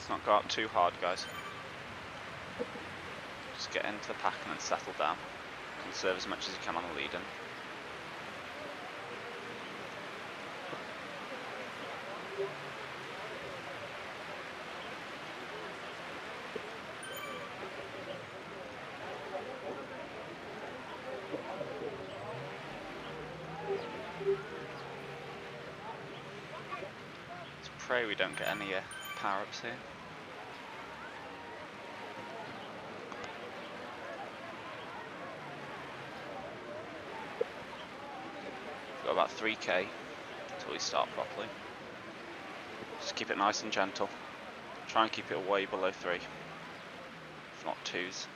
Let's not go out too hard, guys. Just get into the pack and then settle down. Conserve as much as you can on the lead-in. Let's pray we don't get any power-ups here. Got about 3k until we start properly. Just keep it nice and gentle. Try and keep it way below 3, if not 2s.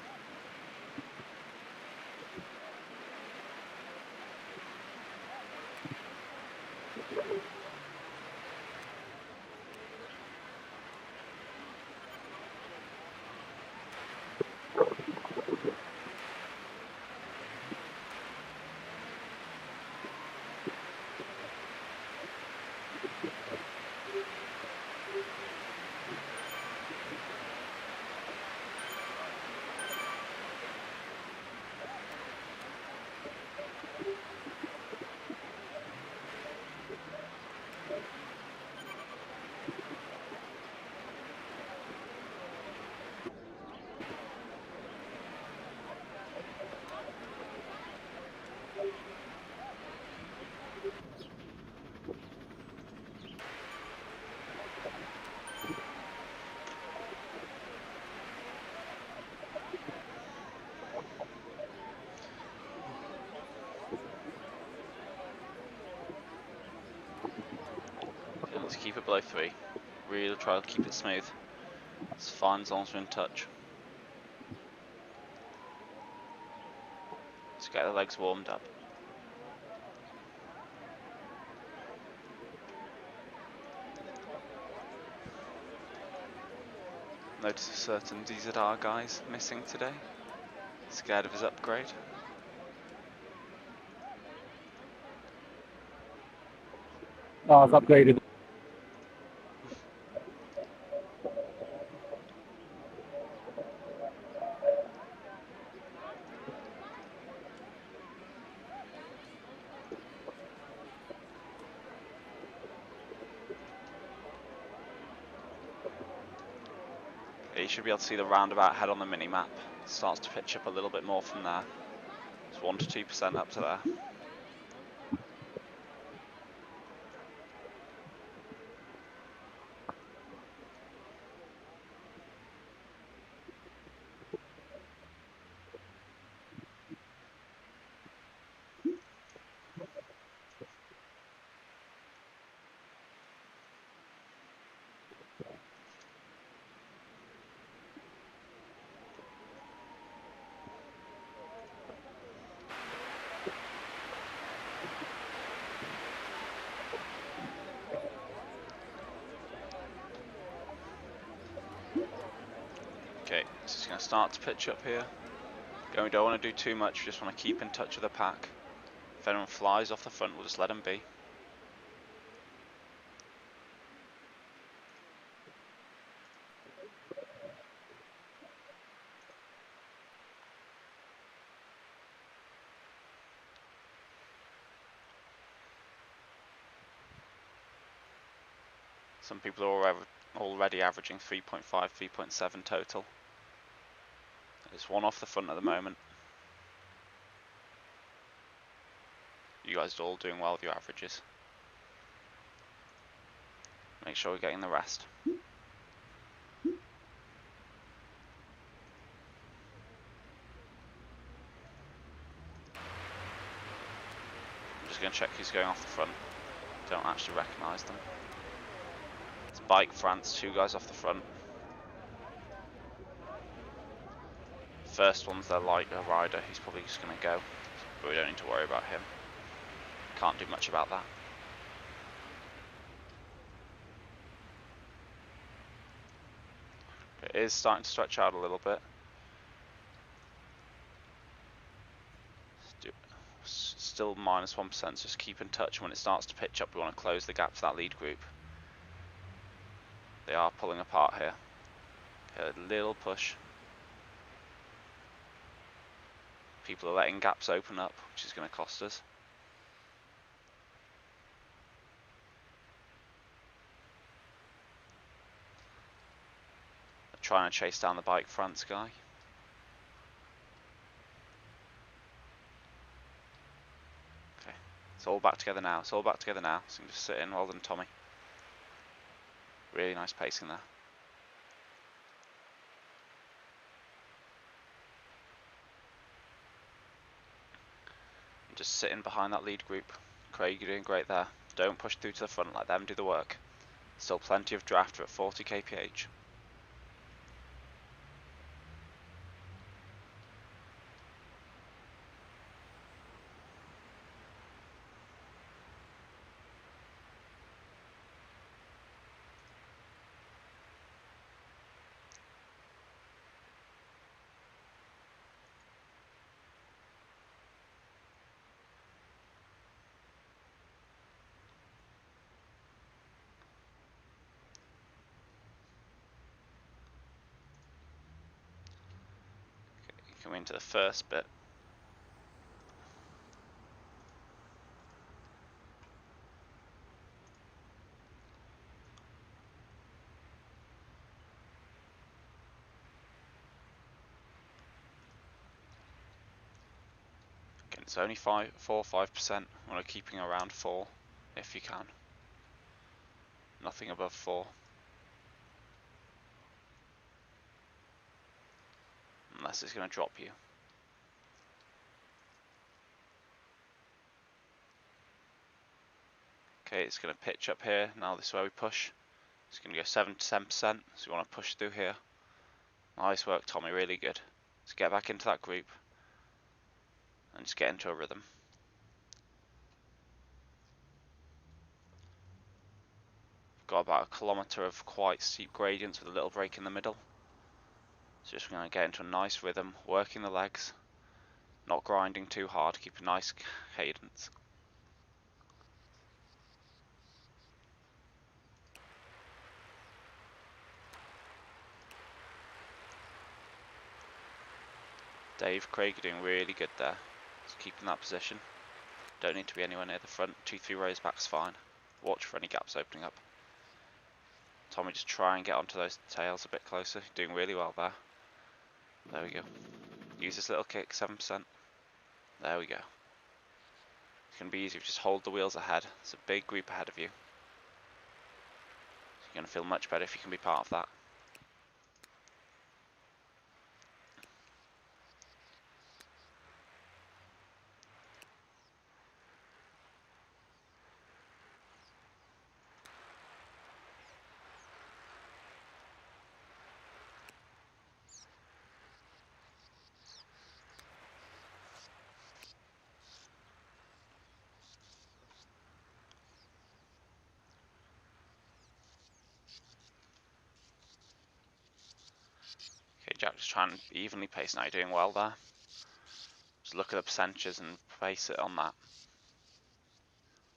To keep it below 3. Really try to keep it smooth. It's fine as long as we're in touch. Just get the legs warmed up. Notice a certain ZRL guys missing today. Scared of his upgrade. Oh, I've upgraded. You should be able to see the roundabout head on the mini-map. It starts to pitch up a little bit more from there. It's 1 to 2% up to there. Okay, so it's going to start to pitch up here. Again, we don't want to do too much, we just want to keep in touch with the pack. If anyone flies off the front, we'll just let them be. Some people are already averaging 3.5, 3.7 total. There's one off the front at the moment. You guys are all doing well with your averages. Make sure we're getting the rest. I'm just going to check who's going off the front. Don't actually recognise them. It's Bike France, 2 guys off the front. First one's their lighter rider, he's probably just going to go, but we don't need to worry about him. Can't do much about that. It is starting to stretch out a little bit. Still minus 1%, so just keep in touch. When it starts to pitch up, we want to close the gap to that lead group. They are pulling apart here. A little push. People are letting gaps open up, which is going to cost us. They're trying to chase down the bike France guy. Okay, it's all back together now. It's all back together now. So you can just sit in. Well done, Tommy. Really nice pacing there. Just sitting behind that lead group. Craig, you're doing great there. Don't push through to the front, let them do the work. Still plenty of draft, we're at 40 kph. Coming into the first bit. Again, it's only 4 or 5%. We're keeping around 4 if you can. Nothing above 4. Unless it's going to drop you. Okay, it's going to pitch up here. Now this is where we push. It's going to go 7 to 10%. So you want to push through here. Nice work, Tommy. Really good. Let's get back into that group. And just get into a rhythm. Got about a kilometre of quite steep gradients with a little break in the middle. So just going to get into a nice rhythm, working the legs, not grinding too hard, keep a nice cadence. Dave, Craig are doing really good there. Just keeping that position. Don't need to be anywhere near the front. 2-3 rows back's fine. Watch for any gaps opening up. Tommy, just try and get onto those tails a bit closer. Doing really well there. There we go. Use this little kick, 7%. There we go. It's going to be easy if you just hold the wheels ahead. It's a big group ahead of you. You're going to feel much better if you can be part of that. Okay, Jack, just trying to evenly pace now. You're doing well there. Just look at the percentages and base it on that.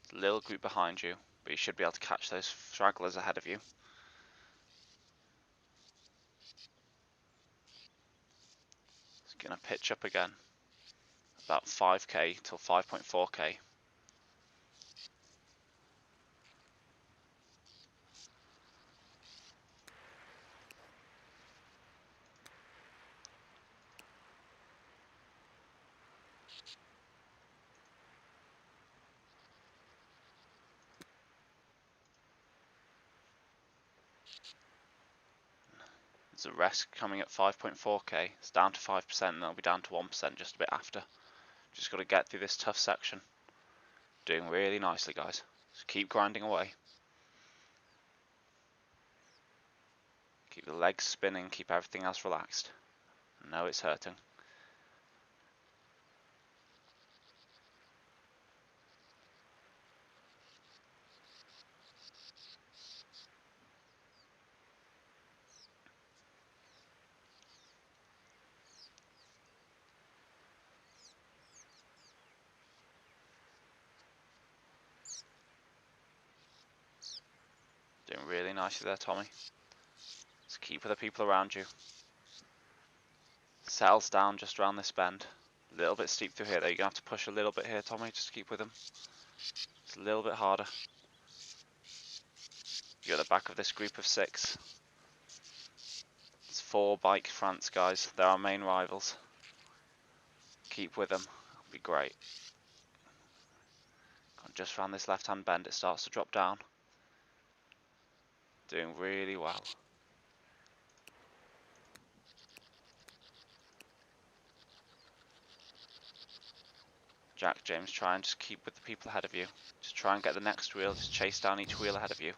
There's a little group behind you, but you should be able to catch those stragglers ahead of you. It's going to pitch up again. About 5k till 5.4k. There's a rest coming at 5.4k. It's down to 5% and it'll be down to 1% just a bit after. Just got to get through this tough section. Doing really nicely, guys. So keep grinding away. Keep the legs spinning, keep everything else relaxed. No, it's hurting. Doing really nicely there, Tommy. Let's Just keep with the people around you. Settles down just around this bend. A little bit steep through here though. You're going to have to push a little bit here, Tommy. Just keep with him. It's a little bit harder. You're at the back of this group of 6. It's 4 Bike France guys. They're our main rivals. Keep with them. It'll be great. Just around this left-hand bend, it starts to drop down. Doing really well. Jack, James, try and just keep with the people ahead of you. Just try and get the next wheel. Just chase down each wheel ahead of you.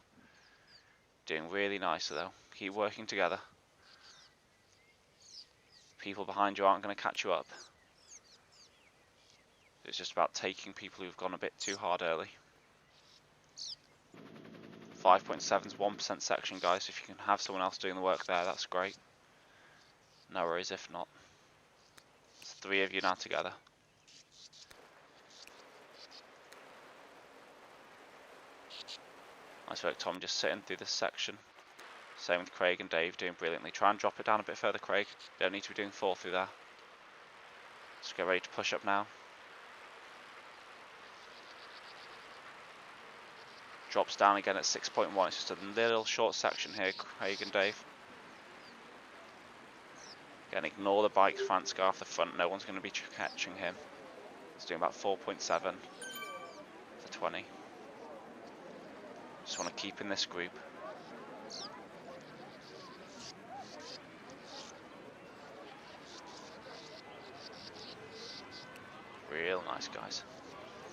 Doing really nicely though. Keep working together. People behind you aren't going to catch you up. It's just about taking people who've gone a bit too hard early. 5.7 is 1% section, guys. If you can have someone else doing the work there, that's great. No worries if not. It's 3 of you now together. Nice work, Tom, just sitting through this section. Same with Craig and Dave, doing brilliantly. Try and drop it down a bit further, Craig. Don't need to be doing 4 through there. Just get ready to push up now. Drops down again at 6.1. It's just a little short section here, Craig and Dave. Again, ignore the Bike France guy off the front. No one's going to be catching him. He's doing about 4.7 for 20. Just want to keep in this group. Real nice, guys.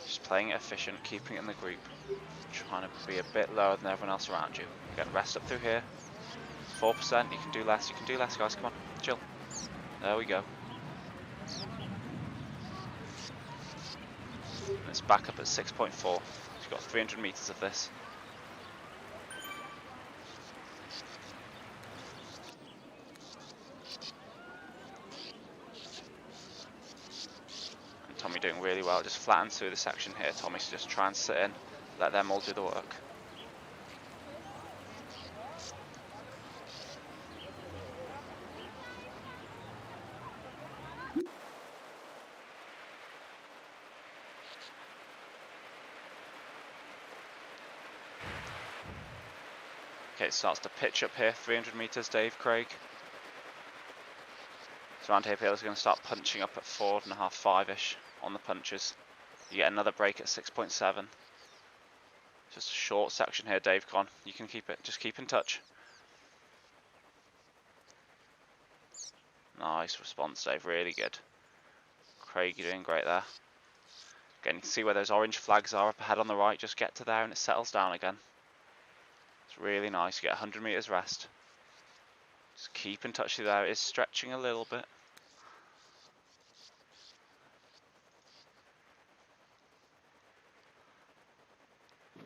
Just playing it efficient, keeping it in the group. Trying to be a bit lower than everyone else around you. Again, rest up through here. 4%, you can do less, guys, come on, chill. There we go. And it's back up at 6.4. So you've got 300 meters of this. And Tommy doing really well, just flattens through the section here, Tommy, so just try and sit in, let them all do the work. Okay, it starts to pitch up here, 300 meters, Dave, Craig. So around here, Peel's going to start punching up at 4.5, 5-ish on the punches. You get another break at 6.7. Just a short section here, Dave, come on. You can keep it, just keep in touch. Nice response, Dave, really good. Craig, you're doing great there. Again, you can see where those orange flags are up ahead on the right, just get to there and it settles down again. It's really nice, you get 100 meters rest. Just keep in touch through there, it is stretching a little bit.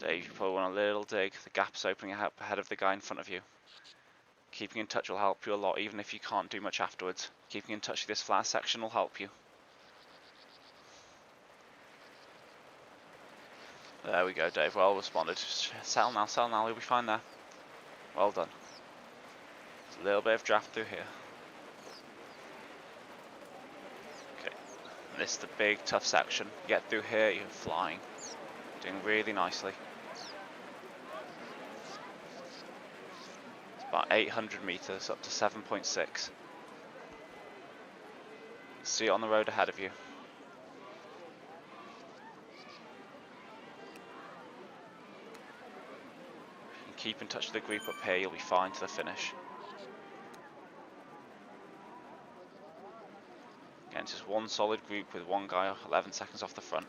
Dave, you probably want a little dig, the gap's opening up ahead of the guy in front of you. Keeping in touch will help you a lot, even if you can't do much afterwards. Keeping in touch with this flat section will help you. There we go, Dave, well responded. Settle now, you'll be fine there. Well done. There's a little bit of draft through here. Okay, and this is the big tough section. You get through here, you're flying. Doing really nicely. It's about 800 meters up to 7.6. See it on the road ahead of you. Keep in touch with the group up here, you'll be fine to the finish. Again, it's just one solid group with one guy 11 seconds off the front.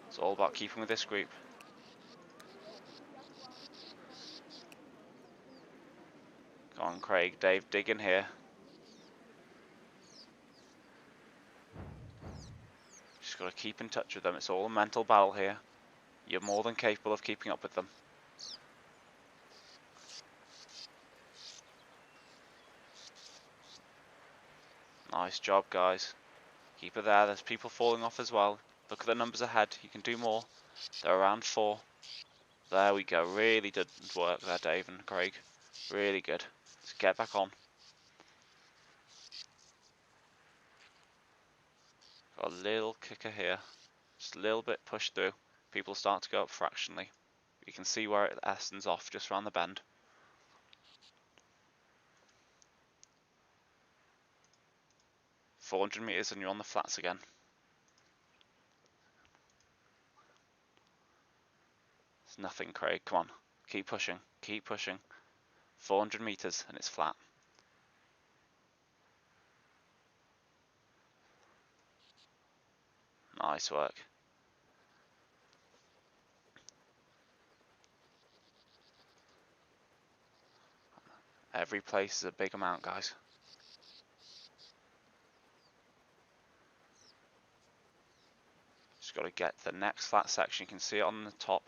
It's all about keeping with this group. Come on, Craig, Dave, dig in here. Just got to keep in touch with them, it's all a mental battle here. You're more than capable of keeping up with them. Nice job, guys. Keep it there. There's people falling off as well. Look at the numbers ahead. You can do more. They're around There we go. Really good work there, Dave and Craig. Really good. Just get back on. Got a little kicker here. Just a little bit push through. People start to go up fractionally. You can see where it essens off just around the bend. $400 meters and you're on the flats again. It's nothing, Craig. Come on. Keep pushing. Keep pushing. 400 meters and it's flat. Nice work. Every place is a big amount, guys. Just got to get to the next flat section. You can see it on the top.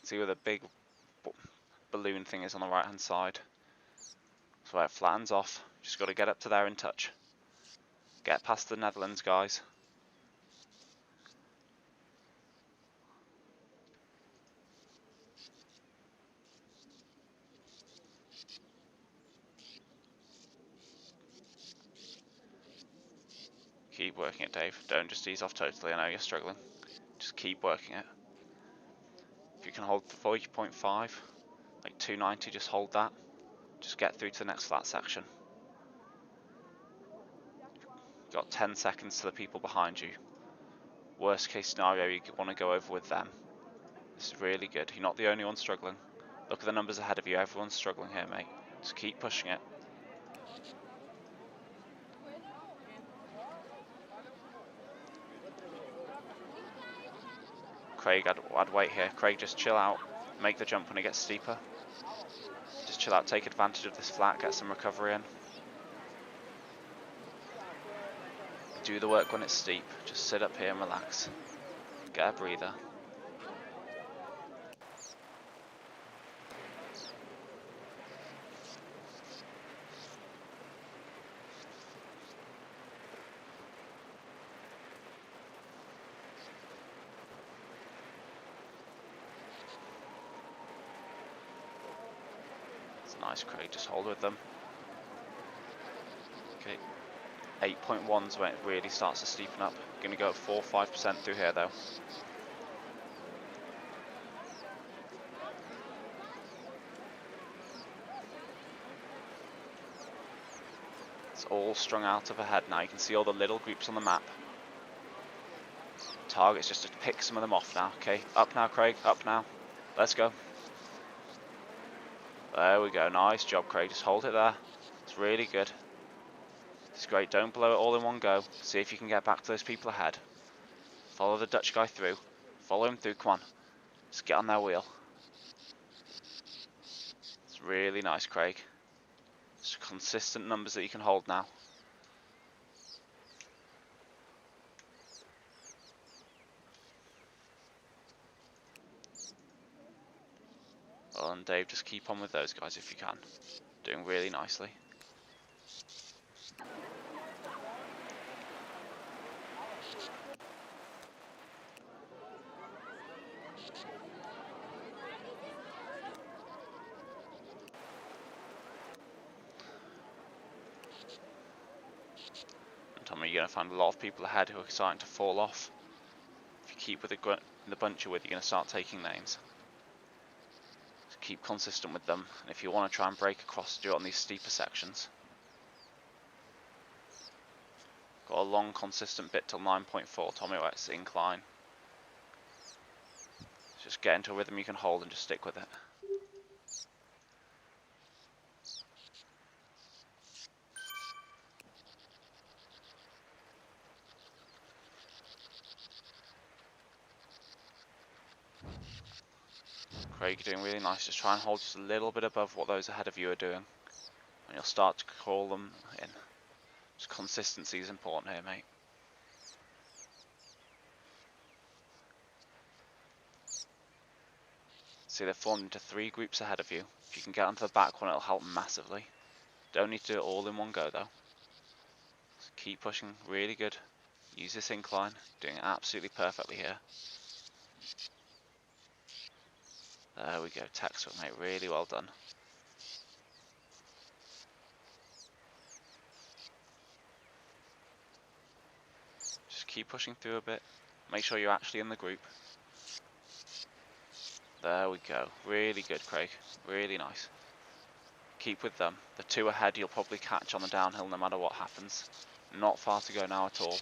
See where the big balloon thing is on the right hand side. So where it flattens off. Just got to get up to there in touch. Get past the Netherlands, guys. Keep working it, Dave. Don't just ease off totally. I know you're struggling. Just keep working it. If you can hold 40.5, like 290, just hold that. Just get through to the next flat section. You've got 10 seconds to the people behind you. Worst case scenario, you want to go over with them. This is really good. You're not the only one struggling. Look at the numbers ahead of you. Everyone's struggling here, mate. Just keep pushing it. Craig, I'd wait here. Craig, just chill out. Make the jump when it gets steeper. Just chill out. Take advantage of this flat. Get some recovery in. Do the work when it's steep. Just sit up here and relax. Get a breather. It's nice, Craig. Just hold with them. Okay. 8.1's when it really starts to steepen up. Going to go at 4-5% through here though. It's all strung out of ahead now. You can see all the little groups on the map. Target's just to pick some of them off now. Okay, up now, Craig. Up now. Let's go. There we go. Nice job, Craig. Just hold it there. It's really good. It's great. Don't blow it all in one go. See if you can get back to those people ahead. Follow the Dutch guy through. Follow him through. Come on. Just get on their wheel. It's really nice, Craig. Just consistent numbers that you can hold now. Well, and Dave, just keep on with those guys if you can. Doing really nicely. And Tommy, you're going to find a lot of people ahead who are starting to fall off. If you keep with the bunch you're with, you're going to start taking names. So keep consistent with them. And if you want to try and break across, do it on these steeper sections. Got a long consistent bit till 9.4, Tommy, where it's incline. Just get into a rhythm you can hold and just stick with it. Craig, you're doing really nice. Just try and hold just a little bit above what those ahead of you are doing. And you'll start to call them in. Just consistency is important here, mate. See, they're formed into 3 groups ahead of you. If you can get onto the back one, it'll help massively. Don't need to do it all in one go, though. Just keep pushing, really good. Use this incline, doing it absolutely perfectly here. There we go, textbook, mate, really well done. keep pushing through a bit. Make sure you're actually in the group. There we go. Really good, Craig. Really nice. Keep with them. The 2 ahead you'll probably catch on the downhill no matter what happens. Not far to go now at all.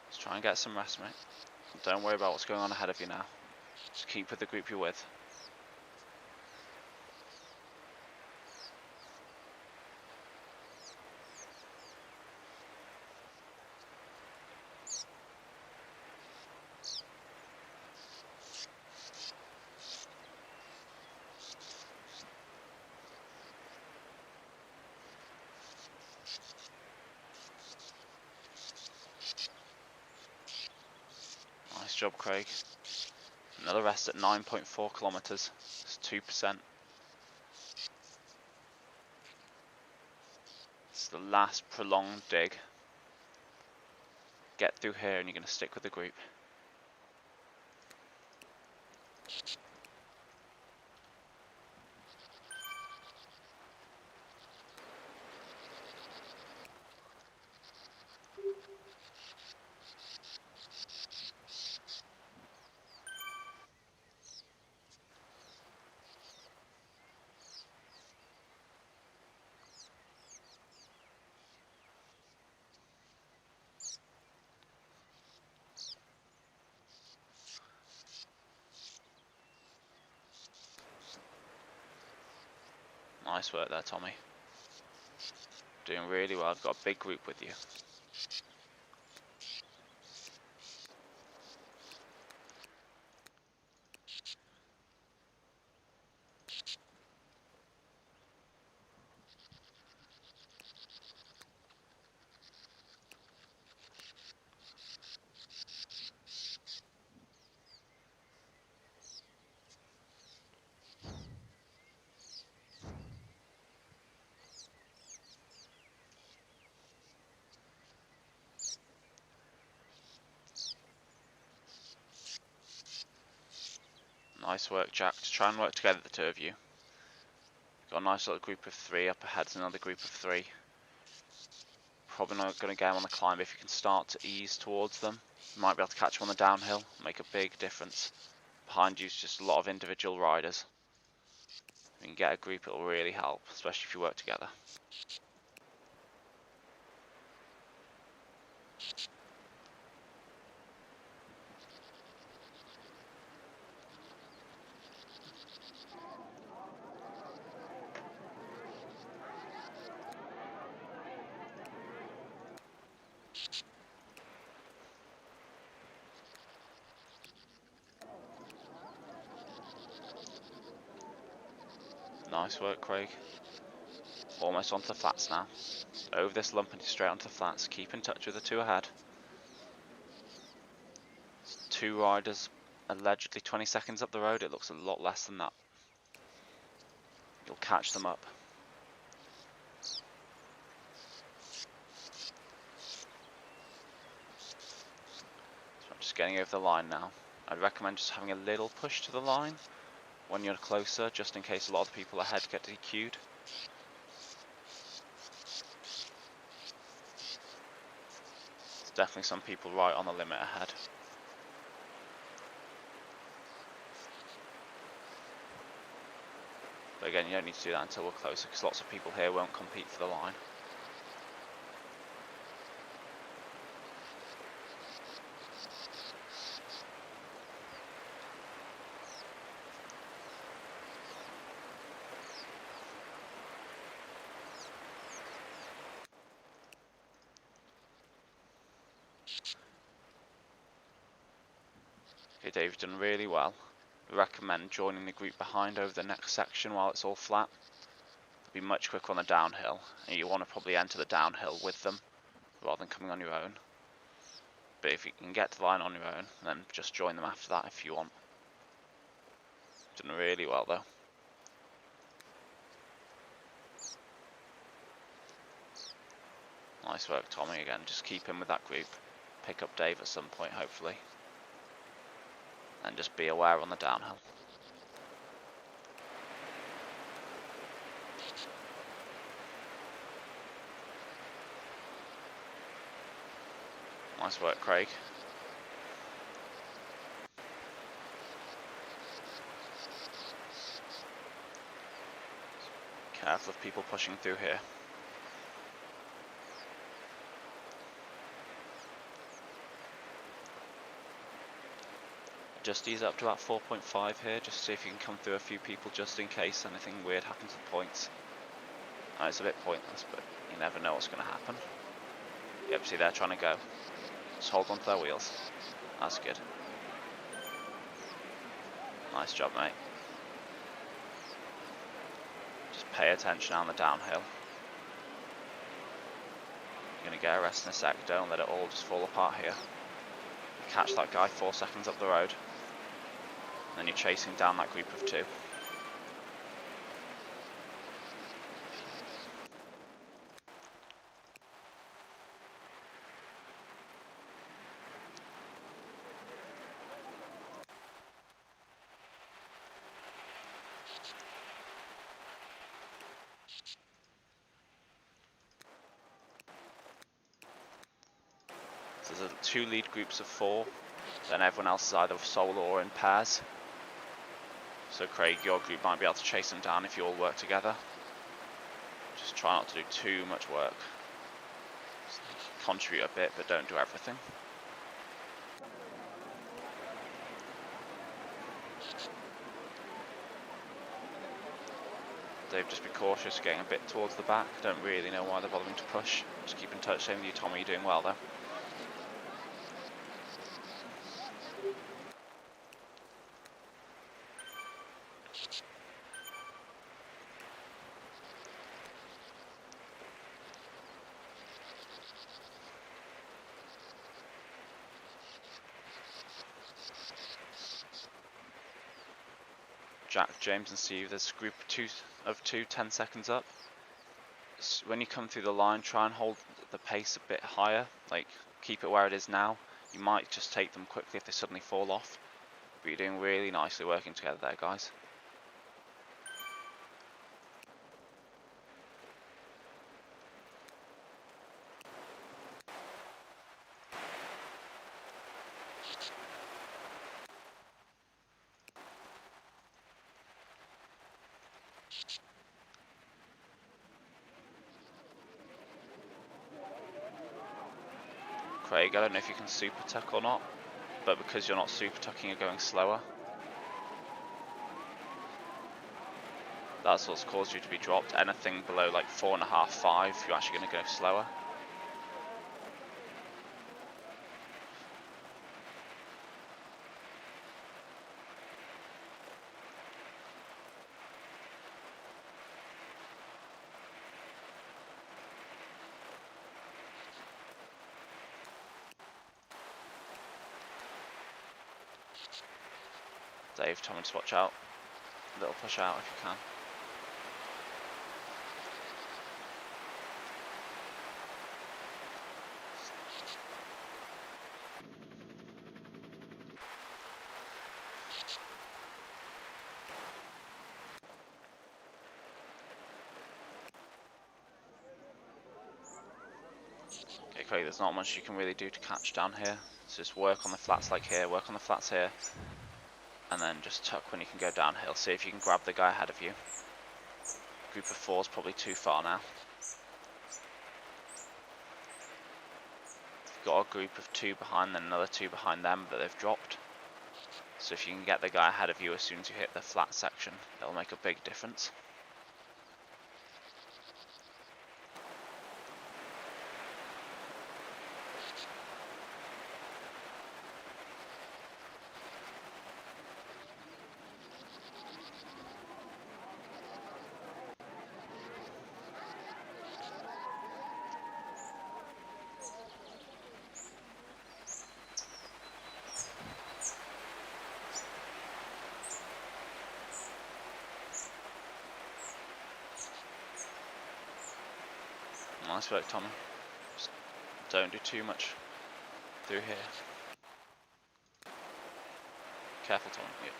Let's try and get some rest, mate. Don't worry about what's going on ahead of you now. Just keep with the group you're with. Nice job, Craig. Another rest at 9.4 kilometers. It's 2%. It's the last prolonged dig. Get through here and you're going to stick with the group. Nice work there, Tommy. Doing really well. I've got a big group with you. Nice work, Jack. Just try and work together, the 2 of you. Got a nice little group of 3. Up ahead's another group of 3. Probably not going to get them on the climb, but if you can start to ease towards them, you might be able to catch them on the downhill. Make a big difference. Behind you is just a lot of individual riders. If you can get a group, it'll really help, especially if you work together. Nice work, Craig. Almost onto the flats now. Over this lump and straight onto the flats. Keep in touch with the 2 ahead. 2 riders, allegedly 20 seconds up the road. It looks a lot less than that. You'll catch them up. So I'm just getting over the line now. I'd recommend just having a little push to the line when you're closer, just in case a lot of the people ahead get DQ'd. There's definitely some people right on the limit ahead. But again, you don't need to do that until we're closer, because lots of people here won't compete for the line. Okay, Dave, you've done really well. I recommend joining the group behind over the next section while it's all flat. It'll be much quicker on the downhill, and you want to probably enter the downhill with them rather than coming on your own. But if you can get to the line on your own, then just join them after that if you want. You've done really well though. Nice work, Tommy, again. Just keep in with that group. pick up Dave at some point, hopefully. And just be aware on the downhill. Nice work, Craig. Careful of people pushing through here. Just ease up to about 4.5 here, just see if you can come through a few people just in case anything weird happens at points. It's a bit pointless, but you never know what's going to happen. Yep, see they're trying to go. Just hold on to their wheels. That's good. Nice job, mate. Just pay attention on the downhill. You're going to get a rest in a sec, don't let it all just fall apart here. Catch that guy 4 seconds up the road. And then you're chasing down that group of 2. So there's 2 lead groups of 4, then everyone else is either solo or in pairs. So Craig, your group might be able to chase them down if you all work together. Just try not to do too much work. Just contribute a bit, but don't do everything. Dave, just be cautious, getting a bit towards the back. Don't really know why they're bothering to push. Just keep in touch. Same with you, Tommy. You're doing well though. Jack, James and Steve, there's a group of two 10 seconds up. When you come through the line, try and hold the pace a bit higher, like keep it where it is now. You might just take them quickly if they suddenly fall off, but you're doing really nicely working together there, guys. Craig, I don't know if you can super tuck or not, but because you're not super tucking, you're going slower. That's what's caused you to be dropped. Anything below like 4.5, 5, you're actually going to go slower. Dave, Tom, just watch out. A little push out if you can. Okay, Craig, there's not much you can really do to catch down here. So just work on the flats like here, work on the flats here, and then just tuck when you can go downhill. See if you can grab the guy ahead of you. Group of 4 is probably too far now. You've got a group of 2 behind, then another 2 behind them, but they've dropped. So if you can get the guy ahead of you as soon as you hit the flat section, it'll make a big difference. Nice work, Tommy. Just don't do too much Through here. Careful, Tom. Yep.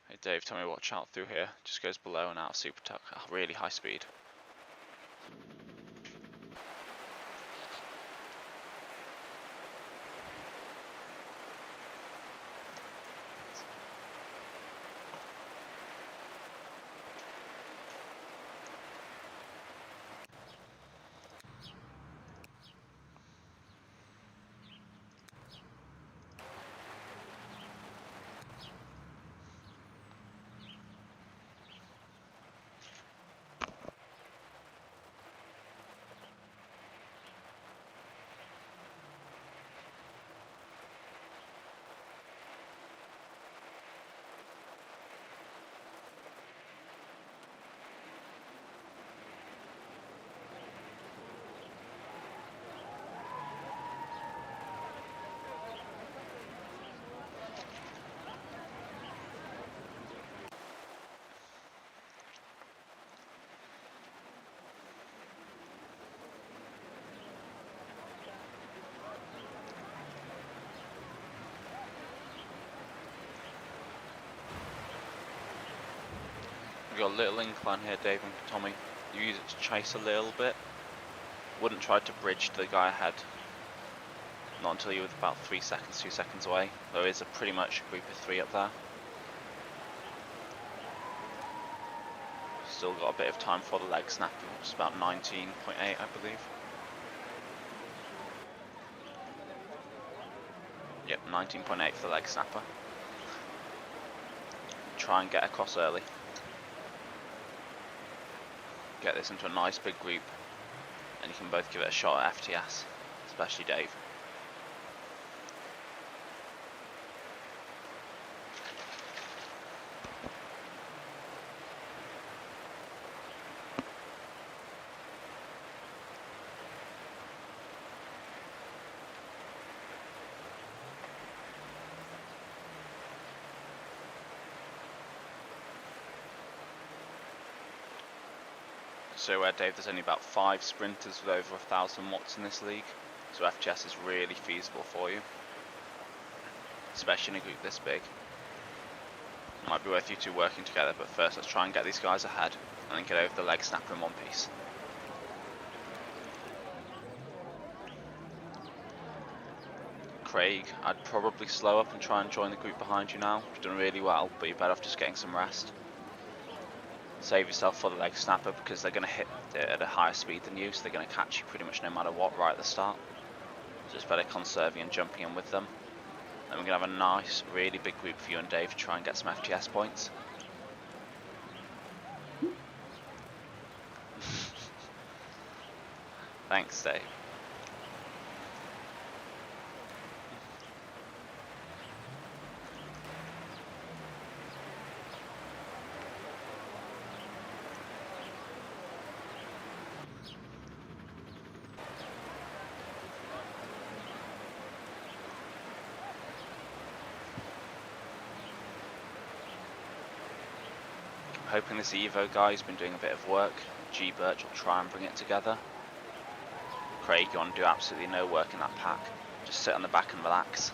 Hey Dave, tell me watch out through here. Just goes below and out of super tuck. Oh, really high speed. We've got a little incline here, Dave and Tommy. You use it to chase a little bit. Wouldn't try to bridge the guy ahead. Not until you're about 3 seconds, 2 seconds away. There is a pretty much a group of 3 up there. Still got a bit of time for the leg snap, which is about 19.8, I believe. Yep, 19.8 for the leg snapper. Try and get across early. Get this into a nice big group, and you can both give it a shot at FTS, especially Dave. So Dave, there's only about 5 sprinters with over 1,000 watts in this league, so FTS is really feasible for you, especially in a group this big. Might be worth you two working together, but first let's try and get these guys ahead, and then get over the leg snapper in one piece. Craig, I'd probably slow up and try and join the group behind you now. You've done really well, but you're better off just getting some rest. Save yourself for the leg snapper because they're going to hit it at a higher speed than you, so they're going to catch you pretty much no matter what right at the start. So it's better conserving and jumping in with them. Then we're going to have a nice, really big group for you and Dave to try and get some FTS points. Thanks, Dave. Hoping this Evo guy's been doing a bit of work. G Birch will try and bring it together. Craig, you want to do absolutely no work in that pack. Just sit on the back and relax.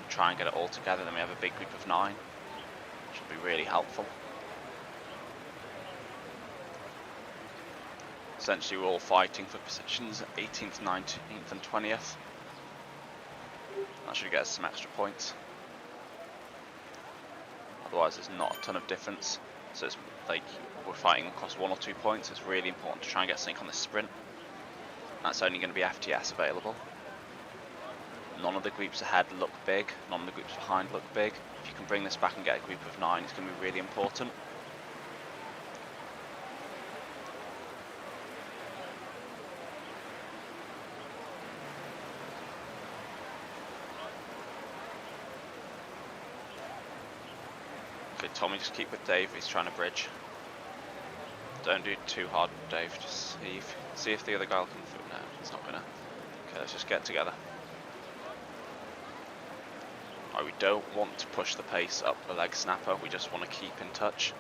Try and get it all together, then we have a big group of 9. Which will be really helpful. Essentially we're all fighting for positions 18th, 19th and 20th. That should get us some extra points. Otherwise there's not a ton of difference. So it's like we're fighting across 1 or 2 points. It's really important to try and get something on this sprint. That's only going to be FTS available. None of the groups ahead look big, none of the groups behind look big. If you can bring this back and get a group of 9, it's going to be really important. Okay, Tommy, just keep with Dave, he's trying to bridge. Don't do too hard, Dave, just see if the other guy will come through. No, he's not going to. Okay, let's just get together. Right, we don't want to push the pace up the leg snapper, we just want to keep in touch.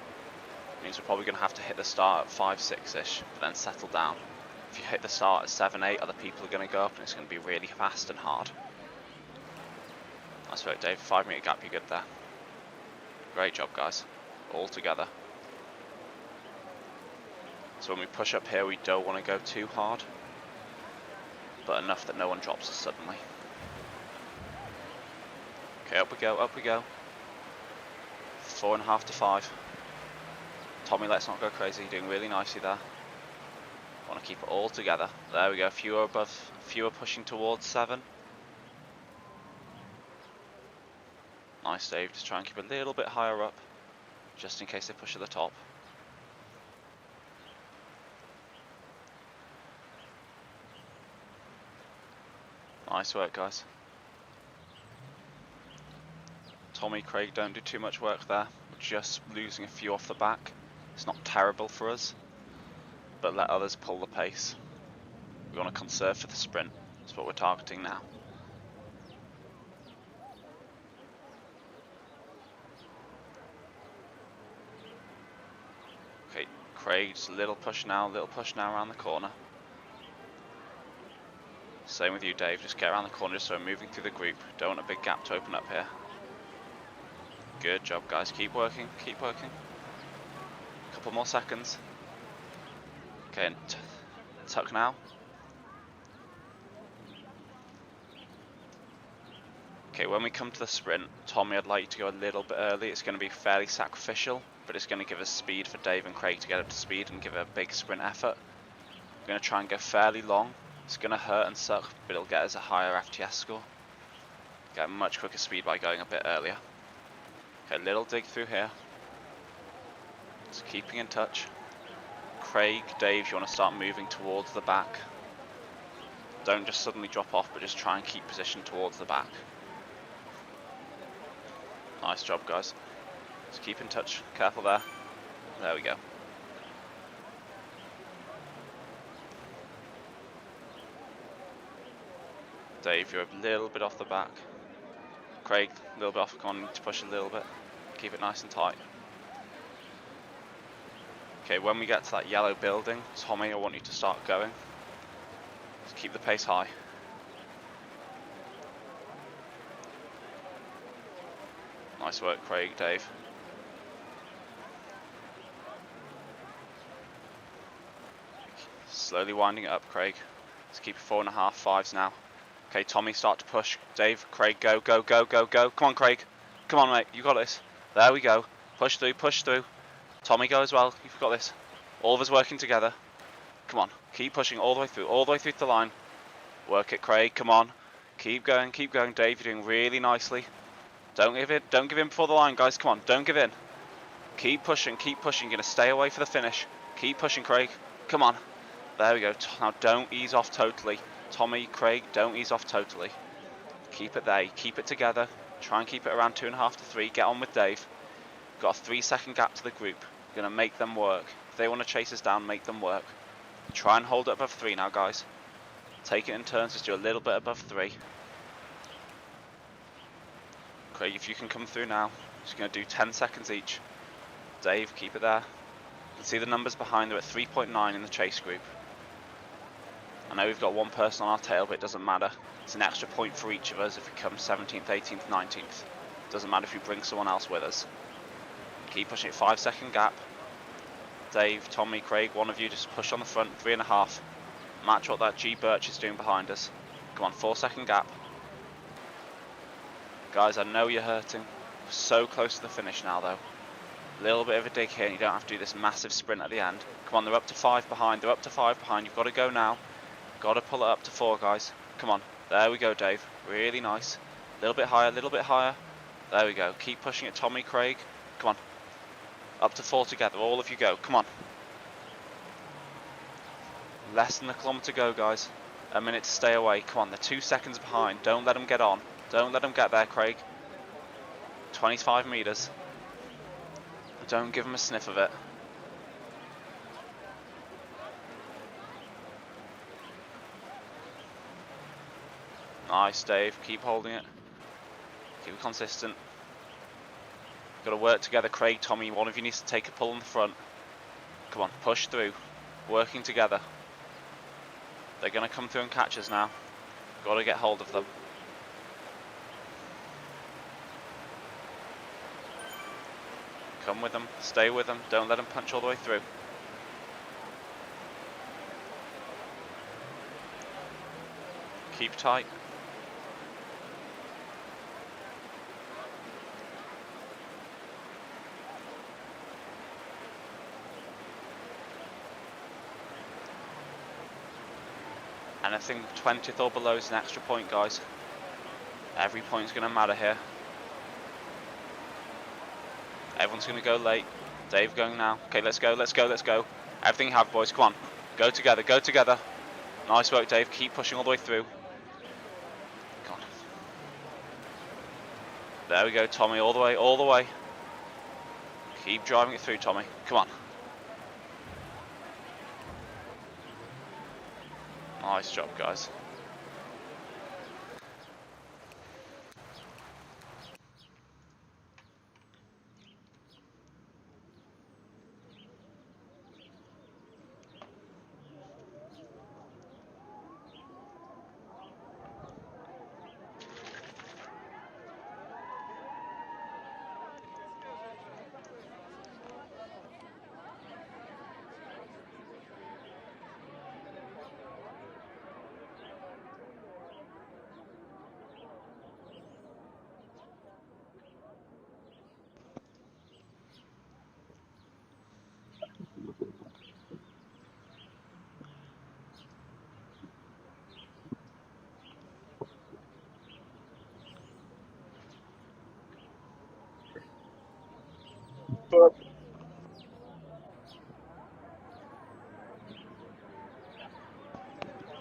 It means we're probably going to have to hit the start at 5-6ish, but then settle down. If you hit the start at 7-8, other people are going to go up and it's going to be really fast and hard. That's right, Dave, 5 metre gap, you're good there. Great job, guys, all together. So when we push up here, we don't want to go too hard, but enough that no one drops us suddenly. Okay, up we go, up we go. 4.5 to 5. Tommy, let's not go crazy, you're doing really nicely there. Want to keep it all together. There we go, fewer pushing towards 7. Nice, Dave, just try and keep a little bit higher up, just in case they push at the top. Nice work, guys. Tommy, Craig, don't do too much work there. We're just losing a few off the back. It's not terrible for us, but let others pull the pace. We want to conserve for the sprint. That's what we're targeting now. Okay, Craig's little push now around the corner. Same with you, Dave, just get around the corner just so we're moving through the group. Don't want a big gap to open up here. Good job, guys, keep working, keep working. Couple more seconds. Okay, and tuck now. Okay, when we come to the sprint, Tommy, I'd like you to go a little bit early. It's going to be fairly sacrificial, but it's going to give us speed for Dave and Craig to get up to speed and give a big sprint effort. We're going to try and go fairly long. It's going to hurt and suck, but it'll get us a higher FTS score. Get a much quicker speed by going a bit earlier. Okay, little dig through here. Just keeping in touch. Craig, Dave, you want to start moving towards the back. Don't just suddenly drop off, but just try and keep position towards the back. Nice job, guys. Just keep in touch. Careful there. There we go. Dave, you're a little bit off the back. Craig, a little bit off. Come on, need to push a little bit. Keep it nice and tight. Okay, when we get to that yellow building, Tommy, I want you to start going. Just keep the pace high. Nice work, Craig, Dave. Slowly winding it up, Craig. Let's keep it 4.5, 5s now. Okay, Tommy, start to push. Dave, Craig, go, go, go, go, go. Come on, Craig. Come on, mate. You got this. There we go. Push through, push through. Tommy, go as well. You've got this. All of us working together. Come on. Keep pushing all the way through the line. Work it, Craig. Come on. Keep going, keep going. Dave, you're doing really nicely. Don't give in before the line, guys. Come on, don't give in. Keep pushing, keep pushing. You're going to stay away for the finish. Keep pushing, Craig. Come on. There we go. Now don't ease off totally. Tommy, Craig, don't ease off totally. Keep it there, keep it together. Try and keep it around 2.5 to 3. Get on with Dave. Got a 3-second gap to the group. You're going to make them work. If they want to chase us down, make them work. Try and hold it above 3 now, guys. Take it in turns, just do a little bit above 3. Craig, if you can come through now, just going to do 10 seconds each. Dave, keep it there. You can see the numbers behind, they're at 3.9 in the chase group. I know we've got one person on our tail, but it doesn't matter. It's an extra point for each of us if we come 17th, 18th, 19th. Doesn't matter if we bring someone else with us. Keep pushing it, 5-second gap. Dave, Tommy, Craig, one of you just push on the front, 3.5. Match what that G Birch is doing behind us. Come on, 4-second gap. Guys, I know you're hurting. We're so close to the finish now though. A little bit of a dig here and you don't have to do this massive sprint at the end. Come on, they're up to 5 behind, you've got to go now. Got to pull it up to 4, guys. Come on. There we go, Dave. Really nice. A little bit higher, a little bit higher. There we go. Keep pushing it, Tommy, Craig. Come on. Up to 4 together. All of you go. Come on. Less than a kilometre to go, guys. A minute to stay away. Come on, they're 2 seconds behind. Don't let them get on. Don't let them get there, Craig. 25 metres. Don't give them a sniff of it. Nice, Dave. Keep holding it. Keep it consistent. Got to work together, Craig, Tommy. One of you needs to take a pull in the front. Come on, push through. Working together. They're going to come through and catch us now. Got to get hold of them. Come with them. Stay with them. Don't let them punch all the way through. Keep tight. Anything 20th or below is an extra point, guys. Every point's going to matter here. Everyone's going to go late. Dave going now. Okay, let's go, let's go, let's go. Everything you have, boys. Come on. Go together, go together. Nice work, Dave. Keep pushing all the way through. Come on. There we go, Tommy. All the way, all the way. Keep driving it through, Tommy. Come on. Nice job, guys.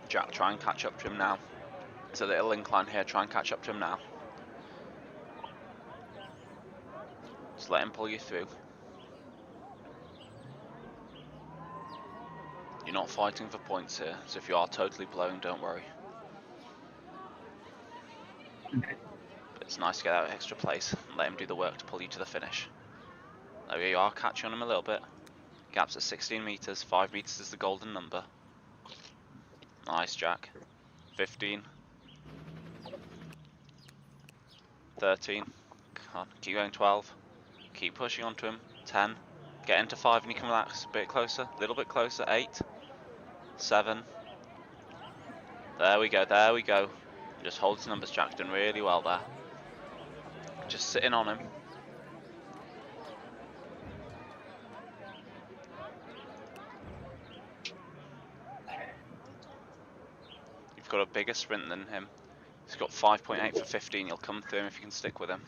Jack, try and catch up to him now. There's a little incline here. Try and catch up to him now. Just let him pull you through. You're not fighting for points here, so if you are totally blown, don't worry. But it's nice to get that extra place and let him do the work to pull you to the finish. There you are, catching on him a little bit. Gap's at 16 metres, 5 metres is the golden number. Nice, Jack. 15. 13. Come on, keep going, 12. Keep pushing onto him. 10. Get into 5 and you can relax. A bit closer, a little bit closer. 8. 7. There we go, there we go. Just hold his numbers, Jack. Doing really well there. Just sitting on him. You've got a bigger sprint than him. He's got 5.8 for 15. You'll come through him if you can stick with him.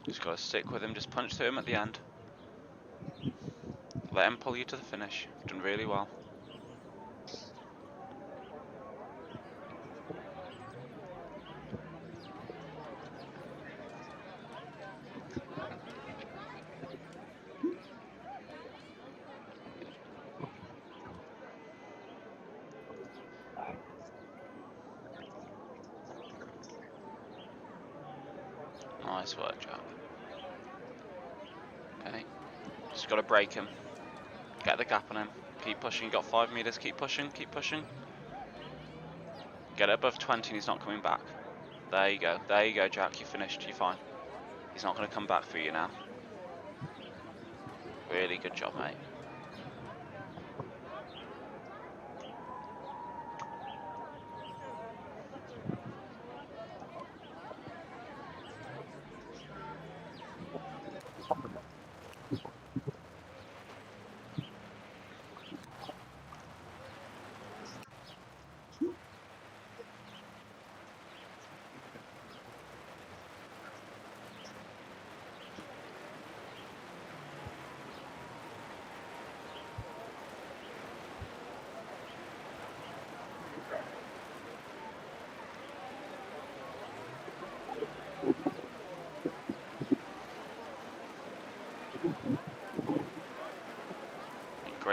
Just got to stick with him, just punch through him at the end. Let him pull you to the finish. You've done really well. Nice work, Jack. Okay, just got to break him. Get the gap on him. Keep pushing. Got 5 meters. Keep pushing. Keep pushing. Get it above 20 and he's not coming back. There you go. There you go, Jack. You finished. You're fine. He's not going to come back for you now. Really good job, mate.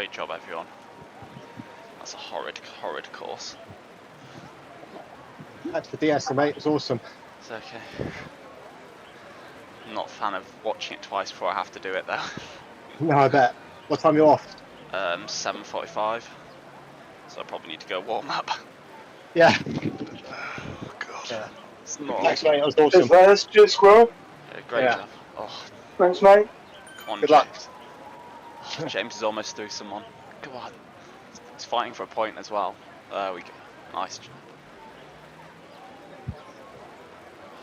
Great job, everyone. That's a horrid course. Thanks for de-essing, mate. It was awesome. It's okay. I'm not a fan of watching it twice before I have to do it though. No, I bet. What time are you off? 7:45. So I probably need to go warm up. Yeah. Oh god. Yeah. It's not. Thanks, mate. That was awesome. Cheers, The-Squirrell. Yeah, great Yeah. job. Oh, Thanks, mate. come on, Good luck. James. Oh, James is almost through someone. Come on. He's fighting for a point as well. There we go. Nice job.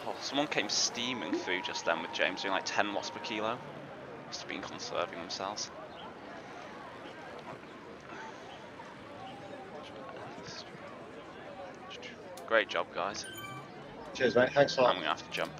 Oh, someone came steaming through just then with James doing like 10 watts per kilo. Must have been conserving themselves. Great job, guys. Cheers, mate. Thanks a I'm lot. going to have to jump.